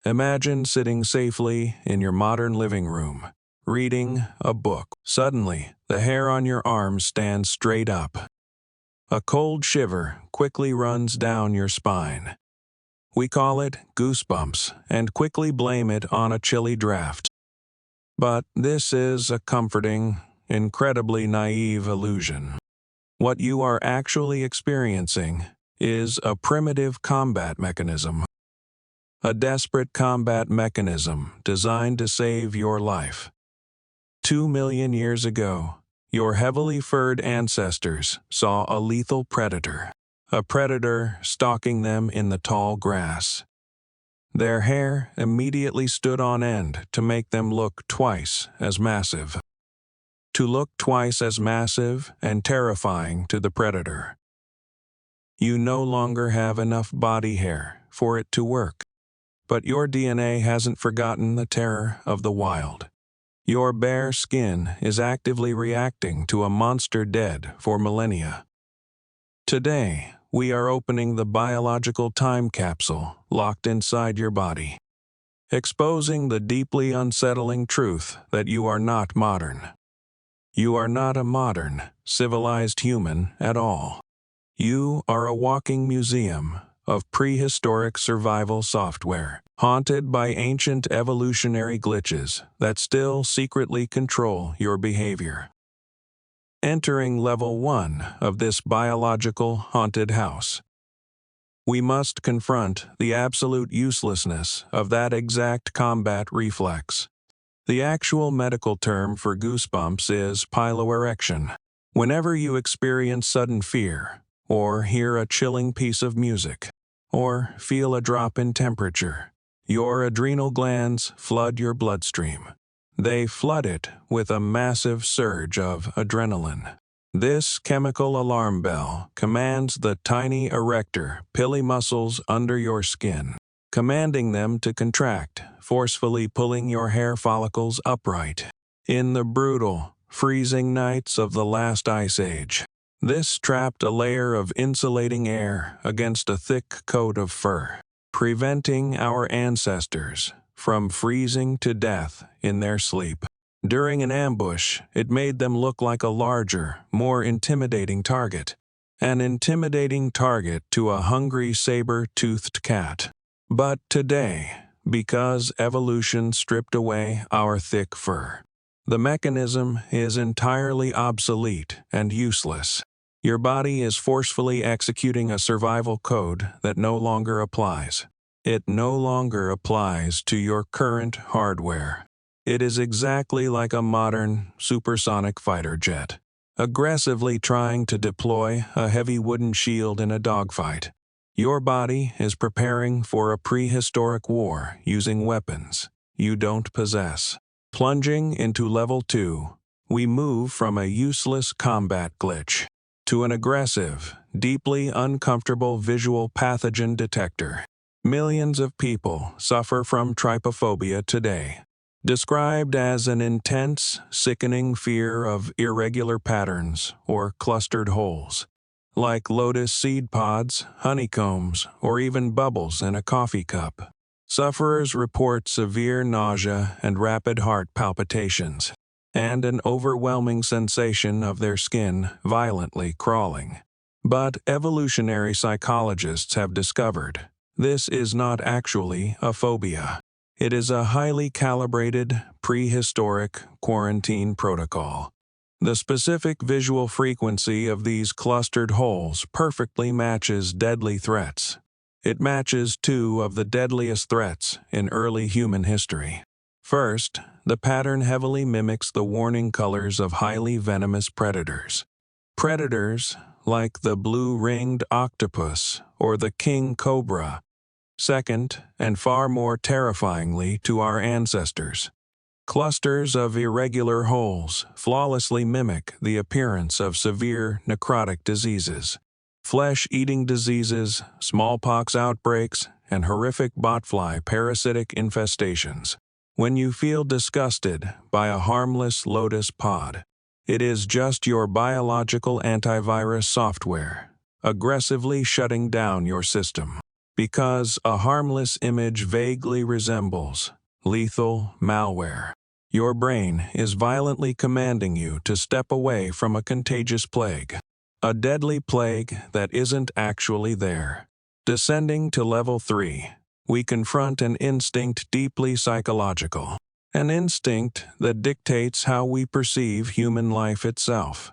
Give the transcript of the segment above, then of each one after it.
Imagine sitting safely in your modern living room, reading a book. Suddenly, the hair on your arms stands straight up. A cold shiver quickly runs down your spine. We call it goosebumps and quickly blame it on a chilly draft. But this is a comforting, incredibly naive illusion. What you are actually experiencing is a primitive combat mechanism. A desperate combat mechanism designed to save your life. 2 million years ago, your heavily furred ancestors saw a lethal predator, a predator stalking them in the tall grass. Their hair immediately stood on end to make them look twice as massive. To look twice as massive and terrifying to the predator. You no longer have enough body hair for it to work. But your DNA hasn't forgotten the terror of the wild. Your bare skin is actively reacting to a monster dead for millennia. Today, we are opening the biological time capsule locked inside your body, exposing the deeply unsettling truth that you are not modern. You are not a modern, civilized human at all. You are a walking museum of prehistoric survival software, haunted by ancient evolutionary glitches that still secretly control your behavior. Entering level 1 of this biological haunted house, we must confront the absolute uselessness of that exact combat reflex. The actual medical term for goosebumps is piloerection. Whenever you experience sudden fear, or hear a chilling piece of music, or feel a drop in temperature, your adrenal glands flood your bloodstream. They flood it with a massive surge of adrenaline. This chemical alarm bell commands the tiny erector pili muscles under your skin, commanding them to contract, forcefully pulling your hair follicles upright. In the brutal, freezing nights of the last ice age, this trapped a layer of insulating air against a thick coat of fur, preventing our ancestors from freezing to death in their sleep. During an ambush, it made them look like a larger, more intimidating target. An intimidating target to a hungry saber-toothed cat. But today, because evolution stripped away our thick fur, the mechanism is entirely obsolete and useless. Your body is forcefully executing a survival code that no longer applies. It no longer applies to your current hardware. It is exactly like a modern, supersonic fighter jet, aggressively trying to deploy a heavy wooden shield in a dogfight. Your body is preparing for a prehistoric war using weapons you don't possess. Plunging into level 2, we move from a useless combat glitch to an aggressive, deeply uncomfortable visual pathogen detector. Millions of people suffer from trypophobia today, described as an intense, sickening fear of irregular patterns or clustered holes, like lotus seed pods, honeycombs, or even bubbles in a coffee cup. Sufferers report severe nausea and rapid heart palpitations, and an overwhelming sensation of their skin violently crawling. But evolutionary psychologists have discovered this is not actually a phobia. It is a highly calibrated, prehistoric quarantine protocol. The specific visual frequency of these clustered holes perfectly matches deadly threats. It matches 2 of the deadliest threats in early human history. First, the pattern heavily mimics the warning colors of highly venomous predators. Predators like the blue-ringed octopus or the king cobra. Second, and far more terrifyingly to our ancestors, clusters of irregular holes flawlessly mimic the appearance of severe necrotic diseases, flesh-eating diseases, smallpox outbreaks, and horrific botfly parasitic infestations. When you feel disgusted by a harmless lotus pod, it is just your biological antivirus software aggressively shutting down your system. because a harmless image vaguely resembles lethal malware. Your brain is violently commanding you to step away from a contagious plague. A deadly plague that isn't actually there. Descending to level 3, we confront an instinct deeply psychological. An instinct that dictates how we perceive human life itself.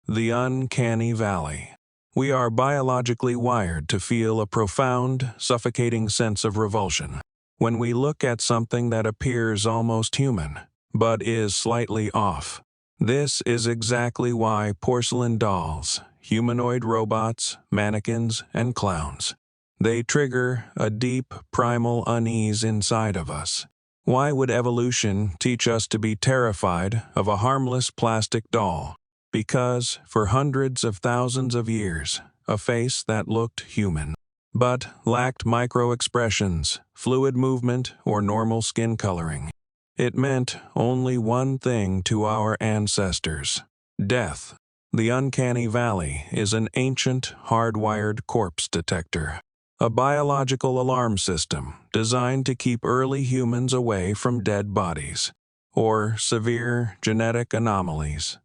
The uncanny valley. We are biologically wired to feel a profound, suffocating sense of revulsion when we look at something that appears almost human, but is slightly off. This is exactly why porcelain dolls, humanoid robots, mannequins, and clowns, they trigger a deep, primal unease inside of us. Why would evolution teach us to be terrified of a harmless plastic doll? Because, for hundreds of thousands of years, a face that looked human, but lacked micro-expressions, fluid movement, or normal skin coloring. It meant only one thing to our ancestors: death. The uncanny valley is an ancient, hardwired corpse detector. A biological alarm system designed to keep early humans away from dead bodies, or severe genetic anomalies,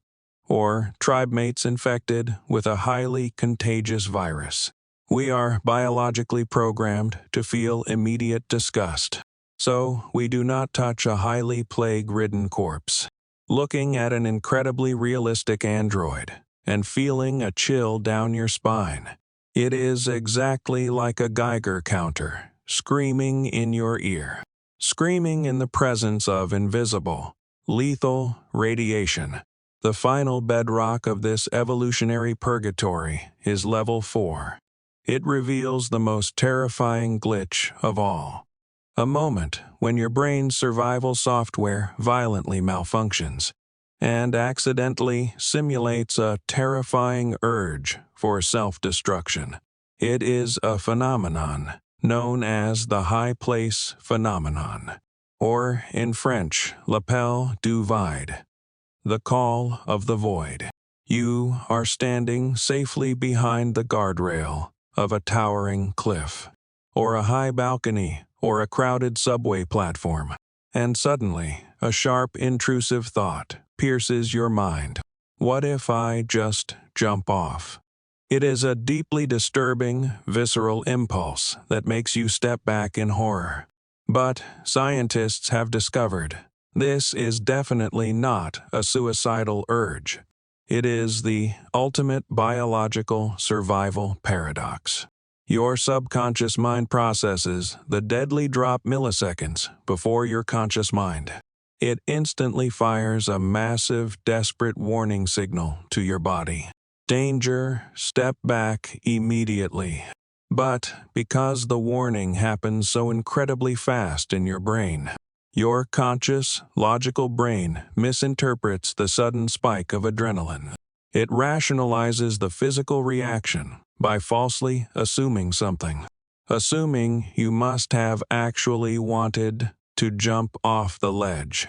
or tribe mates infected with a highly contagious virus. We are biologically programmed to feel immediate disgust, so we do not touch a highly plague-ridden corpse. Looking at an incredibly realistic android and feeling a chill down your spine. It is exactly like a Geiger counter, screaming in your ear. Screaming in the presence of invisible, lethal radiation. The final bedrock of this evolutionary purgatory is level 4. It reveals the most terrifying glitch of all. A moment when your brain's survival software violently malfunctions and accidentally simulates a terrifying urge for self-destruction. It is a phenomenon known as the high place phenomenon, or in French, l'appel du vide, the call of the void. You are standing safely behind the guardrail of a towering cliff, or a high balcony, or a crowded subway platform, and suddenly a sharp, intrusive thought pierces your mind. What if I just jump off? It is a deeply disturbing, visceral impulse that makes you step back in horror. But scientists have discovered this is definitely not a suicidal urge. It is the ultimate biological survival paradox. Your subconscious mind processes the deadly drop milliseconds before your conscious mind. It instantly fires a massive, desperate warning signal to your body. Danger, step back immediately. But because the warning happens so incredibly fast in your brain, your conscious, logical brain misinterprets the sudden spike of adrenaline. It rationalizes the physical reaction by falsely assuming something. Assuming you must have actually wanted to jump off the ledge.